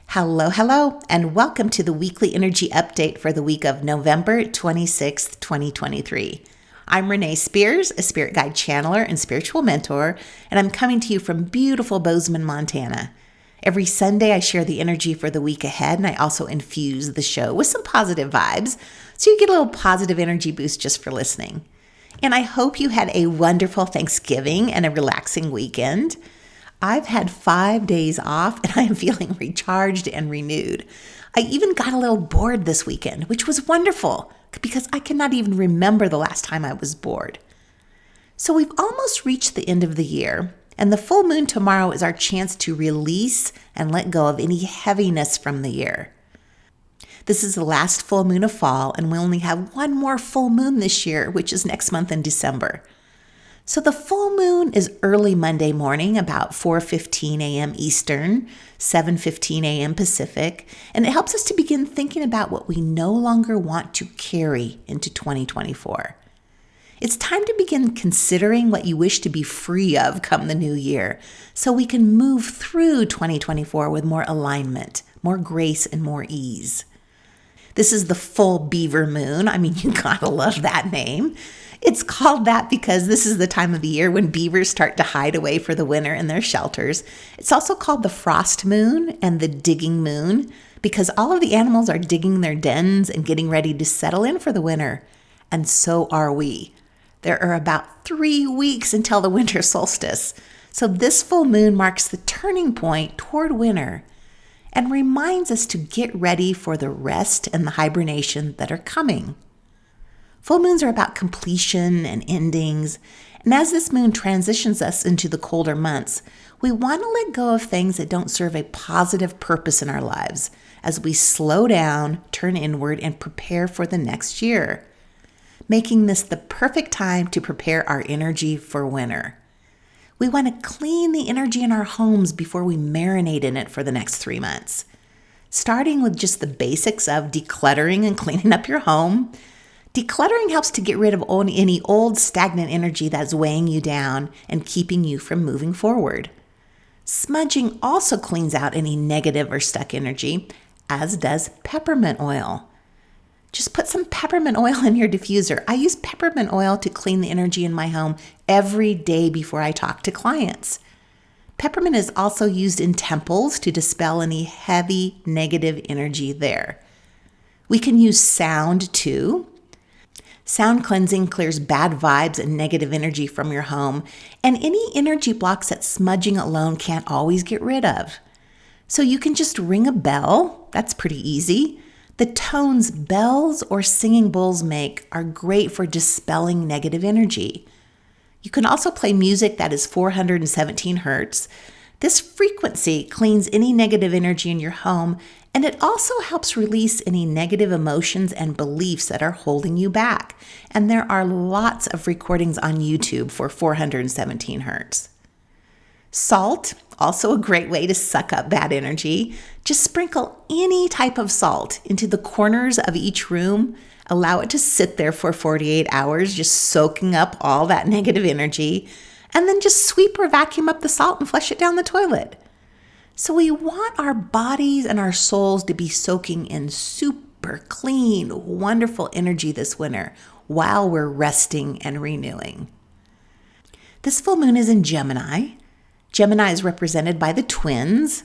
Hello, and welcome to the weekly energy update for the week of November 26th, 2023. I'm Renee Spears, a spirit guide channeler and spiritual mentor, and I'm coming to you from beautiful Bozeman, Montana. Every Sunday, I share the energy for the week ahead, and I also infuse the show with some positive vibes, so you get a little positive energy boost just for listening. And I hope you had a wonderful Thanksgiving and a relaxing weekend. I've had 5 days off and I am feeling recharged and renewed. I even got a little bored this weekend, which was wonderful because I cannot even remember the last time I was bored. So we've almost reached the end of the year, and the full moon tomorrow is our chance to release and let go of any heaviness from the year. This is the last full moon of fall, and we only have one more full moon this year, which is next month in December. So the full moon is early Monday morning, about 4:15 a.m. Eastern, 7:15 a.m. Pacific, and it helps us to begin thinking about what we no longer want to carry into 2024. It's time to begin considering what you wish to be free of come the new year, so we can move through 2024 with more alignment, more grace, and more ease. This is the full beaver moon. I mean, you gotta love that name. It's called that because this is the time of the year when beavers start to hide away for the winter in their shelters. It's also called the frost moon and the digging moon because all of the animals are digging their dens and getting ready to settle in for the winter. And so are we. There are about 3 weeks until the winter solstice. So this full moon marks the turning point toward winter and reminds us to get ready for the rest and the hibernation that are coming. Full moons are about completion and endings, and as this moon transitions us into the colder months, we want to let go of things that don't serve a positive purpose in our lives as we slow down, turn inward, and prepare for the next year, making this the perfect time to prepare our energy for winter. We want to clean the energy in our homes before we marinate in it for the next 3 months, starting with just the basics of decluttering and cleaning up your home. Decluttering helps to get rid of any old stagnant energy that's weighing you down and keeping you from moving forward. Smudging also cleans out any negative or stuck energy, as does peppermint oil. Just put some peppermint oil in your diffuser. I use peppermint oil to clean the energy in my home every day before I talk to clients. Peppermint is also used in temples to dispel any heavy negative energy there. We can use sound too. Sound cleansing clears bad vibes and negative energy from your home, and any energy blocks that smudging alone can't always get rid of. So you can just ring a bell. That's pretty easy. The tones bells or singing bowls make are great for dispelling negative energy. You can also play music that is 417 hertz. This frequency cleans any negative energy in your home, and it also helps release any negative emotions and beliefs that are holding you back. And there are lots of recordings on YouTube for 417 hertz. Salt, also a great way to suck up bad energy. Just sprinkle any type of salt into the corners of each room. Allow it to sit there for 48 hours, just soaking up all that negative energy. And then just sweep or vacuum up the salt and flush it down the toilet. So we want our bodies and our souls to be soaking in super clean, wonderful energy this winter while we're resting and renewing. This full moon is in Gemini. Gemini is represented by the twins.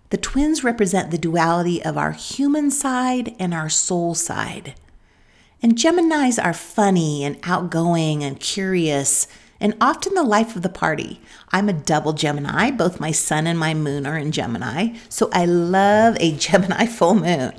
The twins represent the duality of our human side and our soul side. And Geminis are funny and outgoing and curious and often the life of the party. I'm a double Gemini. Both my sun and my moon are in Gemini, so I love a Gemini full moon.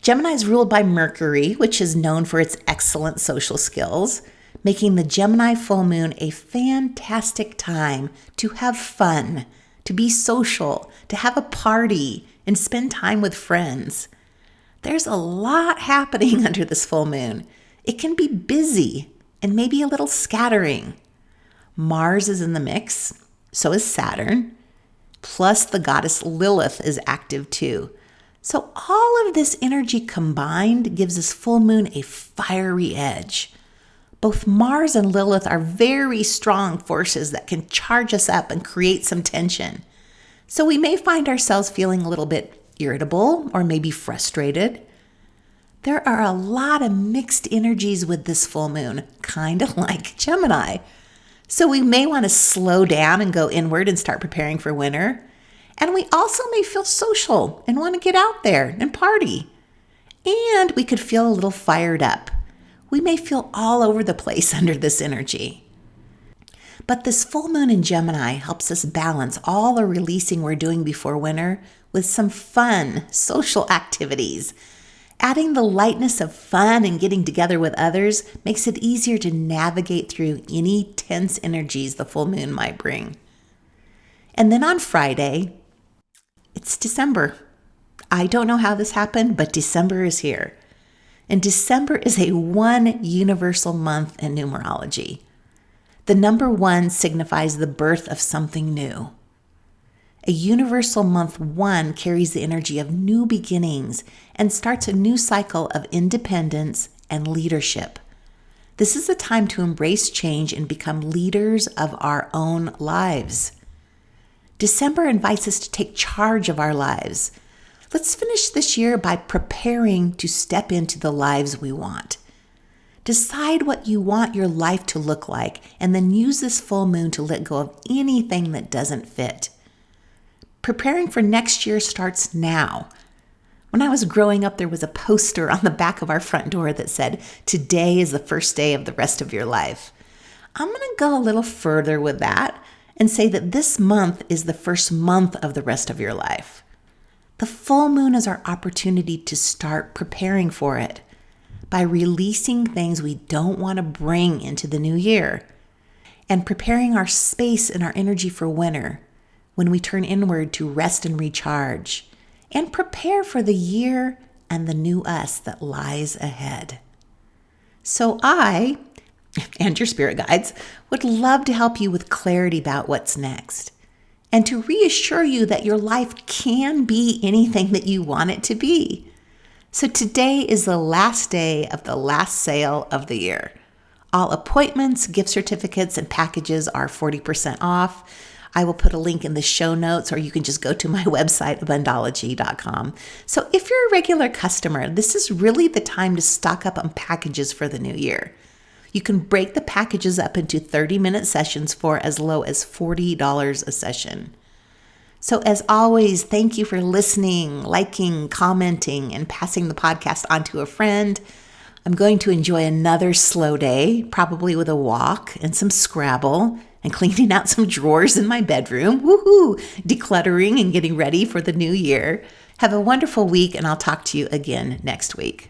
Gemini is ruled by Mercury, which is known for its excellent social skills, making the Gemini full moon a fantastic time to have fun, to be social, to have a party, and spend time with friends. There's a lot happening under this full moon. It can be busy and maybe a little scattering. Mars is in the mix, so is Saturn, plus the goddess Lilith is active too. So all of this energy combined gives this full moon a fiery edge. Both Mars and Lilith are very strong forces that can charge us up and create some tension. So we may find ourselves feeling a little bit irritable, or maybe frustrated. There are a lot of mixed energies with this full moon, kind of like Gemini. So we may want to slow down and go inward and start preparing for winter. And we also may feel social and want to get out there and party. And we could feel a little fired up. We may feel all over the place under this energy. But this full moon in Gemini helps us balance all the releasing we're doing before winter with some fun social activities. Adding the lightness of fun and getting together with others makes it easier to navigate through any tense energies the full moon might bring. And then on Friday, it's December. I don't know how this happened, but December is here. And December is a one universal month in numerology. The number 1 signifies the birth of something new. A universal month 1 carries the energy of new beginnings and starts a new cycle of independence and leadership. This is a time to embrace change and become leaders of our own lives. December invites us to take charge of our lives. Let's finish this year by preparing to step into the lives we want. Decide what you want your life to look like, and then use this full moon to let go of anything that doesn't fit. Preparing for next year starts now. When I was growing up, there was a poster on the back of our front door that said, "Today is the first day of the rest of your life." I'm going to go a little further with that and say that this month is the first month of the rest of your life. The full moon is our opportunity to start preparing for it by releasing things we don't want to bring into the new year and preparing our space and our energy for winter when we turn inward to rest and recharge and prepare for the year and the new us that lies ahead. So I, and your spirit guides, would love to help you with clarity about what's next and to reassure you that your life can be anything that you want it to be. So today is the last day of the last sale of the year. All appointments, gift certificates, and packages are 40% off. I will put a link in the show notes, or you can just go to my website, Abundology.com. So if you're a regular customer, this is really the time to stock up on packages for the new year. You can break the packages up into 30-minute sessions for as low as $40 a session. So as always, thank you for listening, liking, commenting, and passing the podcast on to a friend. I'm going to enjoy another slow day, probably with a walk and some Scrabble and cleaning out some drawers in my bedroom. Woohoo! Decluttering and getting ready for the new year. Have a wonderful week, and I'll talk to you again next week.